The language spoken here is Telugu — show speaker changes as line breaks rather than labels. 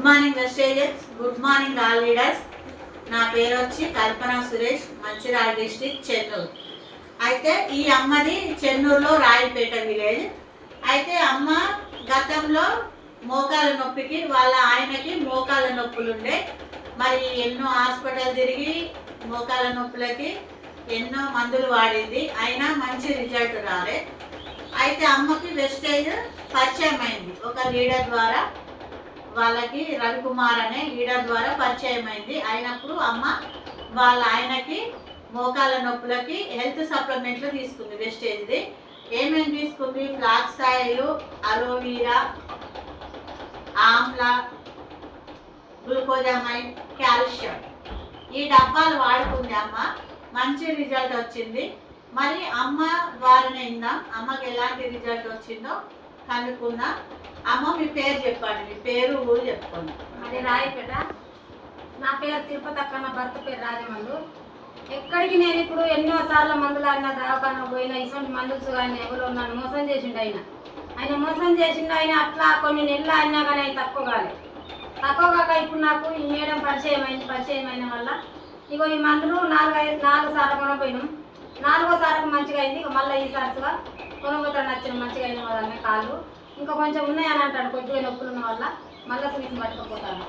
మార్నింగ్ వెస్టేజెస్, గుడ్ మార్నింగ్ ఆల్ లీడర్స్. నా పేరు వచ్చి కల్పన సురేష్, మంచిర్యాల డిస్ట్రిక్ట్, చెన్నూరు. అయితే ఈ అమ్మది చెన్నూరులో రాయపేట విలేజ్. అయితే అమ్మ గతంలో మోకాల నొప్పికి వాళ్ళ ఆయనకి మోకాల నొప్పులు ఉండే, మరి ఎన్నో హాస్పిటల్ తిరిగి మోకాల నొప్పులకి ఎన్నో మందులు వాడింది, అయినా మంచి రిజల్ట్ రాలే. అయితే అమ్మకి వెస్టేజ్ పరిచయం అయింది ఒక లీడర్ ద్వారా. వాళ్ళకి రవికుమార్ అనే లీడర్ ద్వారా పరిచయం అయింది. అయినప్పుడు అమ్మ వాళ్ళ ఆయనకి మోకాల నొప్పులకి హెల్త్ సప్లిమెంట్లు తీసుకుంది వెస్టేజ్ది. ఏమేమి తీసుకుంది? Flax oil, aloe vera, Amla, glucosamine, calcium, ఈ డబ్బాలు వాడుకుంది అమ్మ. మంచి రిజల్ట్ వచ్చింది. మరి అమ్మ ద్వారానే ఇందాం అమ్మకి ఎలాంటి రిజల్ట్ వచ్చిందో కనుక్కుందాం. అమ్మ మీ పేరు చెప్పండి, మీ పేరు ఊరు చెప్పుకోండి.
అది రాయపేట. నా పేరు తిరుపతి అక్క, నా భర్త పేరు రాజమండ్రి. ఎక్కడికి నేను ఇప్పుడు ఎన్నోసార్లు మందులు ఆడిన, దవాఖాన పోయినా, ఇటువంటి మందులు కానీ ఎవరో నన్ను మోసం చేసిండు. ఆయన మోసం చేసిండు. ఆయన అట్లా కొన్ని నెలలు అయినా కానీ ఆయన తక్కువ కాక ఇప్పుడు నాకు ఈ మేడం పరిచయం అయిన వల్ల ఇగో ఈ మందులు 4 సార్లు కొనపోయినాం. 4వ సార్లు మంచిగా అయింది. ఇక మళ్ళీ ఈసారిగా కొనబోతాడు నచ్చిన మంచిగా అయిన వాళ్ళ కాళ్ళు ఇంకా కొంచెం ఉన్నాయని అంటాడు. కొద్దిగా నొప్పులు ఉన్న వల్ల మళ్ళీ స్వీట్ పట్టుకుపోతాను.